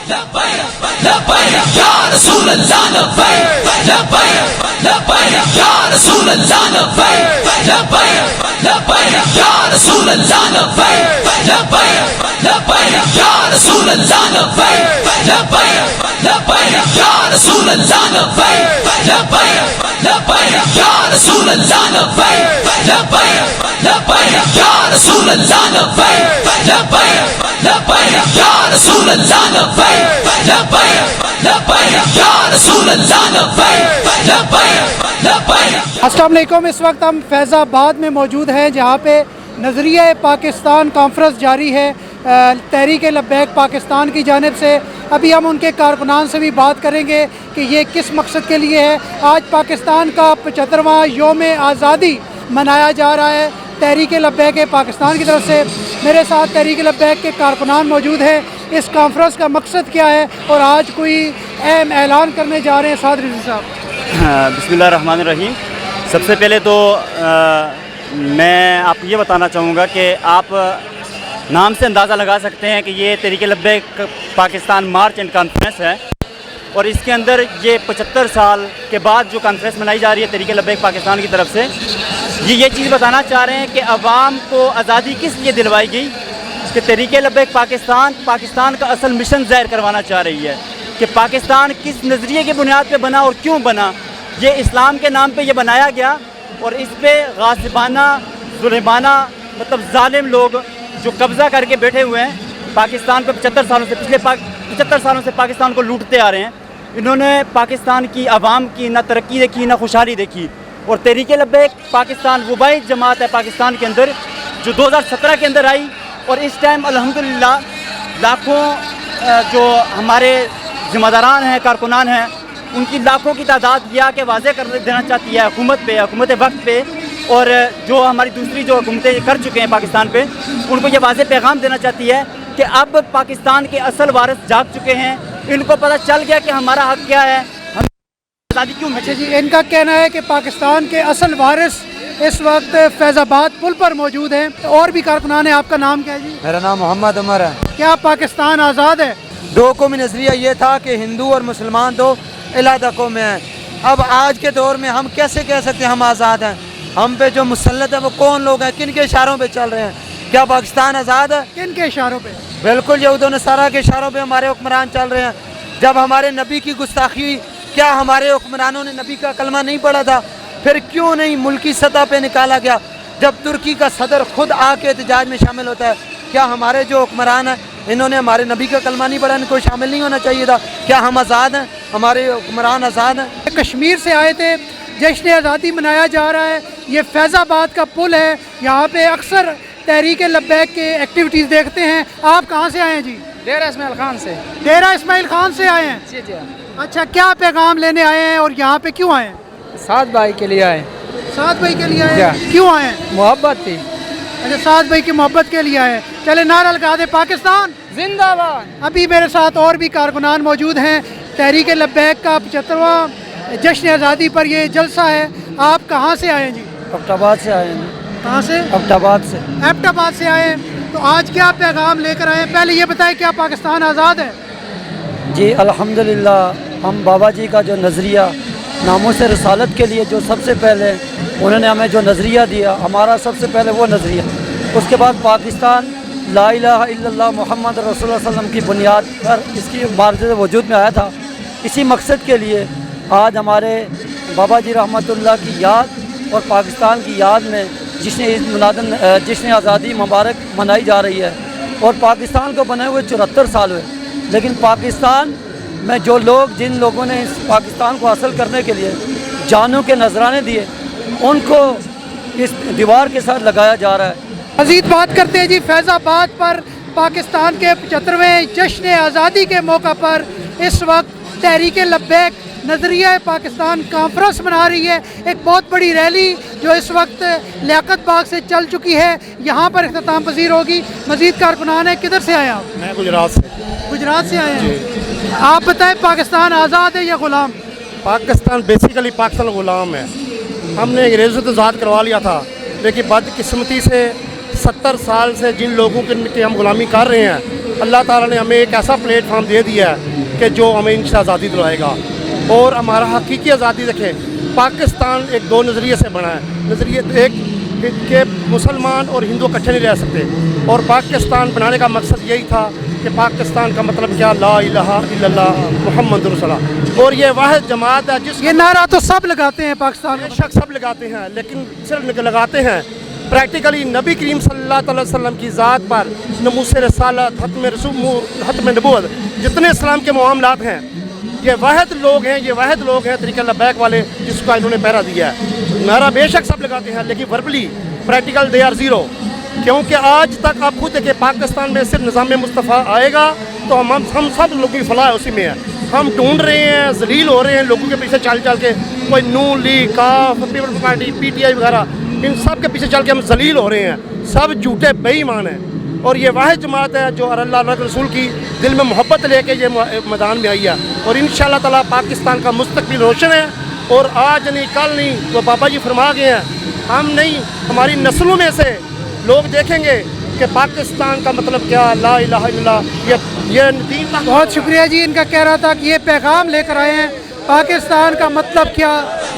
یا رسول اللہ لبیک لبیک لبیک یا رسول اللہ لبیک لبیک لبیک یا رسول اللہ لبیک لبیک لبیک یا رسول اللہ لبیک لبیک لبیک یا رسول اللہ لبیک لبیک لبیک یا رسول اللہ لبیک لبیک لبیک یا رسول اللہ لبیک لبیک لبیک یا رسول اللہ لبیک لبیک لبیک یا رسول اللہ لبیک لبیک لبیک۔ السلام علیکم، اس وقت ہم فیض آباد میں موجود ہیں جہاں پہ نظریہ پاکستان کانفرنس جاری ہے تحریک لبیک پاکستان کی جانب سے۔ ابھی ہم ان کے کارکنان سے بھی بات کریں گے کہ یہ کس مقصد کے لیے ہے۔ آج پاکستان کا 75واں یوم آزادی منایا جا رہا ہے تحریک لبیک پاکستان کی طرف سے۔ میرے ساتھ تحریک لبیک کے کارکنان موجود ہیں۔ اس کانفرنس کا مقصد کیا ہے اور آج کوئی اہم اعلان کرنے جا رہے ہیں سعد رضوی صاحب؟ بسم اللہ الرحمن الرحیم۔ سب سے پہلے تو میں آپ کو یہ بتانا چاہوں گا کہ آپ نام سے اندازہ لگا سکتے ہیں کہ یہ تحریک لبیک پاکستان مارچ اینڈ کانفرنس ہے، اور اس کے اندر یہ 75 سال کے بعد جو کانفرنس منائی جا رہی ہے تحریک لبیک پاکستان کی طرف سے، یہ چیز بتانا چاہ رہے ہیں کہ عوام کو آزادی کس لیے دلوائی گئی، کہ تحریک لبیک پاکستان کا اصل مشن ظاہر کروانا چاہ رہی ہے کہ پاکستان کس نظریے کی بنیاد پہ بنا اور کیوں بنا۔ یہ اسلام کے نام پہ یہ بنایا گیا، اور اس پہ غاصبانہ ظلمانہ مطلب ظالم لوگ جو قبضہ کر کے بیٹھے ہوئے ہیں پاکستان پہ 75 سالوں سے، پچھلے 75 سالوں سے پاکستان کو لوٹتے آ رہے ہیں۔ انہوں نے پاکستان کی عوام کی نہ ترقی دیکھی نہ خوشحالی دیکھی، اور تحریک لبیک پاکستان وہ واحد جماعت ہے پاکستان کے اندر جو 2017 کے اندر آئی، اور اس ٹائم الحمدللہ لاکھوں جو ہمارے ذمہ داران ہیں، کارکنان ہیں، ان کی لاکھوں کی تعداد یہ کہ واضح کر دینا چاہتی ہے حکومت وقت پہ، اور جو ہماری دوسری جو حکومتیں کر چکے ہیں پاکستان پہ، ان کو یہ واضح پیغام دینا چاہتی ہے کہ اب پاکستان کے اصل وارث جاگ چکے ہیں۔ ان کو پتہ چل گیا کہ ہمارا حق کیا ہے، ہم آزادی کیوں ملی۔ جی، ان کا کہنا ہے کہ پاکستان کے اصل وارث اس وقت فیض آباد پل پر موجود ہیں۔ اور بھی کارکنان ہیں، آپ کا نام کیا ہے جی؟ میرا نام محمد عمر ہے۔ کیا پاکستان آزاد ہے؟ دو قومی نظریہ یہ تھا کہ ہندو اور مسلمان دو علیحدہ قومیں ہیں۔ اب آج کے دور میں ہم کیسے کہہ سکتے ہیں ہم آزاد ہیں؟ ہم پہ جو مسلط ہیں وہ کون لوگ ہیں، کن کے اشاروں پہ چل رہے ہیں؟ کیا پاکستان آزاد ہے؟ کن کے اشاروں پہ؟ بالکل یہود و نصارہ کے اشاروں پہ ہمارے حکمران چل رہے ہیں۔ جب ہمارے نبی کی گستاخی ہوئی، کیا ہمارے حکمرانوں نے نبی کا کلمہ نہیں پڑھا تھا؟ پھر کیوں نہیں ملکی سطح پہ نکالا گیا؟ جب ترکی کا صدر خود آ کے احتجاج میں شامل ہوتا ہے، کیا ہمارے جو حکمران ہیں انہوں نے ہمارے نبی کا کلمہ نہیں پڑھا، ان کو شامل نہیں ہونا چاہیے تھا؟ کیا ہم آزاد ہیں؟ ہمارے حکمران آزاد ہیں؟ کشمیر سے آئے تھے، جشن آزادی منایا جا رہا ہے، یہ فیض آباد کا پل ہے، یہاں پہ اکثر تحریک لبیک کے ایکٹیویٹیز دیکھتے ہیں۔ آپ کہاں سے آئے ہیں جی؟ ڈیرہ اسماعیل خان سے۔ ڈیرہ اسماعیل خان سے آئے ہیں؟ جی جی، اچھا، کیا پیغام لینے آئے ہیں اور یہاں پہ کیوں آئے ہیں؟ سعد بھائی کے لیے آئے، سعد بھائی کے لیے آئے ہیں؟ کیوں آئے ہیں؟ محبت تھی۔ اچھا، سعد بھائی کی محبت کے لیے آئے ہیں۔ چلے نعرہ لگا دے پاکستان زندہ باد۔ ابھی میرے ساتھ اور بھی کارکنان موجود ہیں۔ تحریک لبیک کا 75واں جشن آزادی پر یہ جلسہ ہے۔ آپ کہاں سے آئے ہیں جی؟ ایبٹ آباد سے آئے ہیں۔ کہاں سے؟ ایبٹ آباد سے۔ ایبٹ آباد سے آئے ہیں۔ تو آج کیا پیغام لے کر آئے ہیں؟ پہلے یہ بتائیں، کیا پاکستان آزاد ہے؟ جی الحمدللہ، ہم بابا جی کا جو نظریہ ناموس رسالت کے لیے جو سب سے پہلے انہوں نے ہمیں جو نظریہ دیا، ہمارا سب سے پہلے وہ نظریہ، اس کے بعد پاکستان لا الہ الا اللہ محمد رسول اللہ صلی اللہ علیہ وسلم کی بنیاد پر اس کی معرض وجود میں آیا تھا۔ اسی مقصد کے لیے آج ہمارے بابا جی رحمۃ اللہ کی یاد اور پاکستان کی یاد میں جشن آزادی مبارک منائی جا رہی ہے۔ اور پاکستان کو بنے ہوئے 74 سال ہوئے، لیکن پاکستان میں جو لوگ جن لوگوں نے اس پاکستان کو حاصل کرنے کے لیے جانوں کے نذرانے دیے، ان کو اس دیوار کے ساتھ لگایا جا رہا ہے۔ مزید بات کرتے ہیں جی فیض آباد پر۔ پاکستان کے 75ویں جشن آزادی کے موقع پر اس وقت تحریک لبیک نظریہ پاکستان کانفرنس منا رہی ہے۔ ایک بہت بڑی ریلی جو اس وقت لیاقت باغ سے چل چکی ہے، یہاں پر اختتام پذیر ہوگی۔ مزید کارکنان ہیں، کدھر سے آئے آپ؟ میں گجرات سے۔ گجرات سے آئے ہیں؟ آپ بتائیں، پاکستان آزاد ہے یا غلام؟ پاکستان بیسیکلی پاکستان غلام ہے۔ ہم نے انگریزوں سے آزاد کروا لیا تھا، لیکن بدقسمتی سے 70 سال سے جن لوگوں کی ہم غلامی کر رہے ہیں اللہ تعالیٰ نے ہمیں ایک ایسا پلیٹ فارم دے دیا ہے کہ جو ہمیں انشاء آزادی دلائے گا. اور ہمارا حقیقی آزادی دیکھیں, پاکستان ایک دو نظریے سے بنا ہے. نظریے ایک کہ مسلمان اور ہندو اکٹھے نہیں رہ سکتے, اور پاکستان بنانے کا مقصد یہی تھا کہ پاکستان کا مطلب کیا, لا الہ الا اللہ محمد رسول اللہ. اور یہ واحد جماعت ہے جس یہ نعرہ تو سب لگاتے ہیں پاکستان بے شک سب لگاتے ہیں, لیکن صرف لگاتے ہیں پریکٹیکلی نبی کریم صلی اللہ علیہ وسلم کی ذات پر ناموس رسالت, ختم نبوت, جتنے اسلام کے معاملات ہیں, یہ واحد لوگ ہیں طریقہ لبیک والے جس کا انہوں نے پہرا دیا ہے. نعرہ بے شک سب لگاتے ہیں, لیکن verbally practical they are zero. کیونکہ آج تک آپ خود دیکھیں پاکستان میں صرف نظام مصطفیٰ آئے گا تو ہم سب لوگوں کی فلاح اسی میں ہے. ہم ڈھونڈ رہے ہیں, ذلیل ہو رہے ہیں لوگوں کے پیچھے چل کے, کوئی Noon League, Qaaf, Peoples Party, P T I وغیرہ, ان سب کے پیچھے چل کے ہم ذلیل ہو رہے ہیں. سب جھوٹے بے ایمان ہیں, اور یہ واحد جماعت ہے جو اللہ کے رسول کی دل میں محبت لے کے یہ میدان میں آئی ہے. اور انشاءاللہ تعالیٰ پاکستان کا مستقبل روشن ہے, اور آج نہیں کل نہیں تو بابا جی فرما گئے ہیں, ہم نہیں ہماری نسلوں میں سے لوگ دیکھیں گے کہ پاکستان کا مطلب کیا, لا الہ الا اللہ. یہ دین تک. بہت شکریہ جی, ان کا کہہ رہا تھا کہ یہ پیغام لے کر آئے ہیں, پاکستان کا مطلب کیا,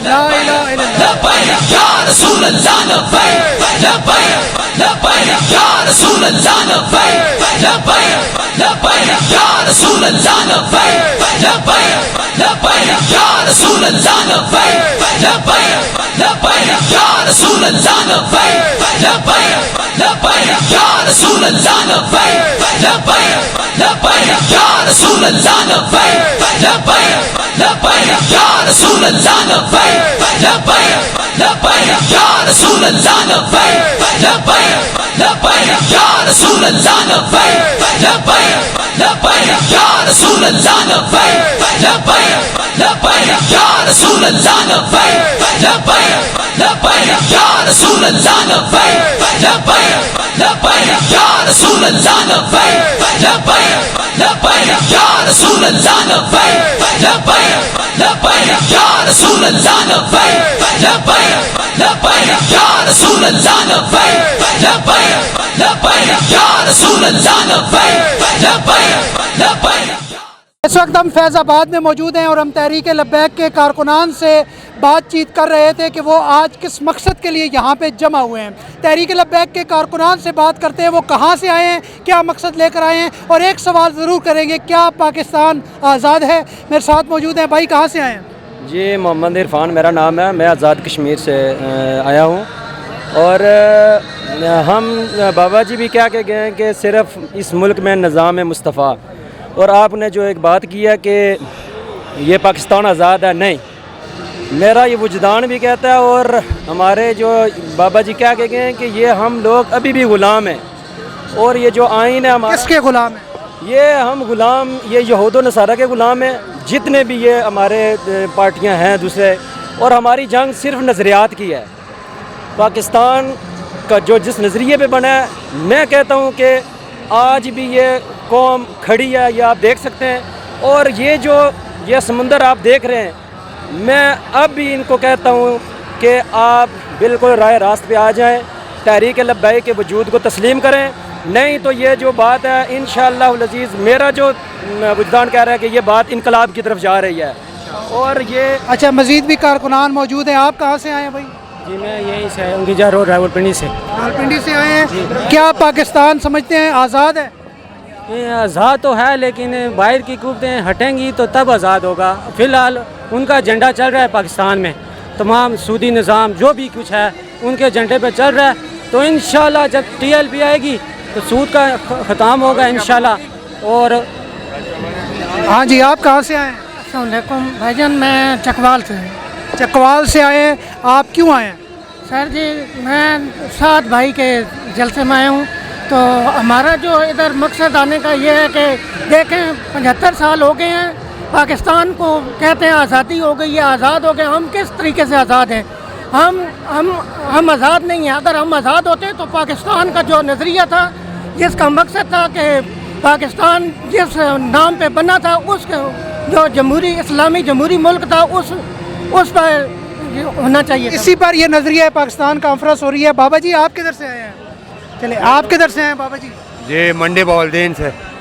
لا الہ الا اللہ. لبیک یا رسول اللہ لبیک, لبیک لبیک یا رسول اللہ لبیک, لبیک لبیک یا رسول اللہ لبیک, لبیک لبیک یا رسول اللہ لبیک, لبیک لبیک یا رسول اللہ لبیک, لبیک لبیک یا رسول اللہ لبیک, لبیک لبیک یا رسول اللہ لبیک, لبیک لبیک یا رسول اللہ لبیک, لبیک لبیک یا رسول اللہ لبیک, لبیک لبیک یا رسول اللہ لبیک, لبیک لبیک یا رسول اللہ لبیک, لبیک لبیک یا رسول اللہ لبیک, لبیک لبیک یا رسول اللہ لبیک, لبیک لبیک یا رسول اللہ لبیک, لبیک لبیک یا رسول اللہ لبیک, لبیک لبیک یا رسول اللہ لبیک, لبیک لبیک یا رسول اللہ لبیک, لبیک لبیک یا رسول اللہ لبیک, لبیک لبیک. اس وقت ہم فیض آباد میں موجود ہیں, اور ہم تحریک لبیک کے کارکنان سے بات چیت کر رہے تھے کہ وہ آج کس مقصد کے لیے یہاں پہ جمع ہوئے ہیں. تحریک لبیک کے کارکنان سے بات کرتے ہیں, وہ کہاں سے آئے ہیں, کیا مقصد لے کر آئے ہیں, اور ایک سوال ضرور کریں گے, کیا پاکستان آزاد ہے. میرے ساتھ موجود ہیں بھائی, کہاں سے آئے ہیں؟ جی محمد عرفان میرا نام ہے, میں آزاد کشمیر سے آیا ہوں. اور ہم بابا جی بھی کیا کہ گئے ہیں کہ صرف اس ملک میں نظام مصطفیٰ, اور آپ نے جو ایک بات کی ہے کہ یہ پاکستان آزاد ہے, نہیں, میرا یہ وجدان بھی کہتا ہے, اور ہمارے جو بابا جی کیا کہ گئے ہیں کہ یہ ہم لوگ ابھی بھی غلام ہیں. اور یہ جو آئین ہے ہمارا, کس کے غلام ہیں؟ یہ ہم غلام, یہ یہود و نصارہ کے غلام ہیں, جتنے بھی یہ ہمارے پارٹیاں ہیں دوسرے. اور ہماری جنگ صرف نظریات کی ہے. پاکستان کا جو جس نظریے پہ بنا ہے, میں کہتا ہوں کہ آج بھی یہ قوم کھڑی ہے, یہ آپ دیکھ سکتے ہیں. اور یہ سمندر آپ دیکھ رہے ہیں, میں اب بھی ان کو کہتا ہوں کہ آپ بالکل راہ راست پہ آ جائیں, تحریک لبیک کے وجود کو تسلیم کریں. نہیں تو یہ جو بات ہے انشاءاللہ العزیز, میرا جو وجدان کہہ رہا ہے کہ یہ بات انقلاب کی طرف جا رہی ہے. اور یہ اچھا, مزید بھی کارکنان موجود ہیں. آپ کہاں سے آئے ہیں بھائی؟ جی میں یہیں سے انگیجا روڈ راولپنڈی سے. راولپنڈی سے آئے ہیں. کیا پاکستان سمجھتے ہیں آزاد ہے؟ یہ آزاد تو ہے, لیکن باہر کی قوتیں ہٹیں گی تو تب آزاد ہوگا. فی الحال ان کا ایجنڈا چل رہا ہے پاکستان میں, تمام سودی نظام جو بھی کچھ ہے ان کے ایجنڈے پہ چل رہا ہے. تو انشاءاللہ جب ٹی ایل پی آئے گی تو سود کا ختم ہوگا انشاءاللہ. اور ہاں جی, آپ کہاں سے آئے ہیں؟ السلام علیکم بھائی جان, میں چکوال سے. چکوال سے آئے ہیں. آپ کیوں آئے ہیں؟ سر جی میں 7 بھائی کے جلسے میں آیا ہوں. تو ہمارا جو ادھر مقصد آنے کا یہ ہے کہ دیکھیں 75 سال ہو گئے ہیں, پاکستان کو کہتے ہیں آزادی ہو گئی ہے, آزاد ہو گئے. ہم کس طریقے سے آزاد ہیں؟ ہم آزاد نہیں ہیں. اگر ہم آزاد ہوتے تو پاکستان کا جو نظریہ تھا, جس کا مقصد تھا کہ پاکستان جس نام پہ بنا تھا, اس جو اسلامی جمہوری ملک تھا, اس پر ہونا چاہیے. اسی پر یہ نظریہ پاکستان کانفرنس ہو رہی ہے. بابا جی آپ کدھر سے آئے ہیں؟ چلے آپ کدھر سے ہیں بابا جی؟ جی منڈی بولدین سے.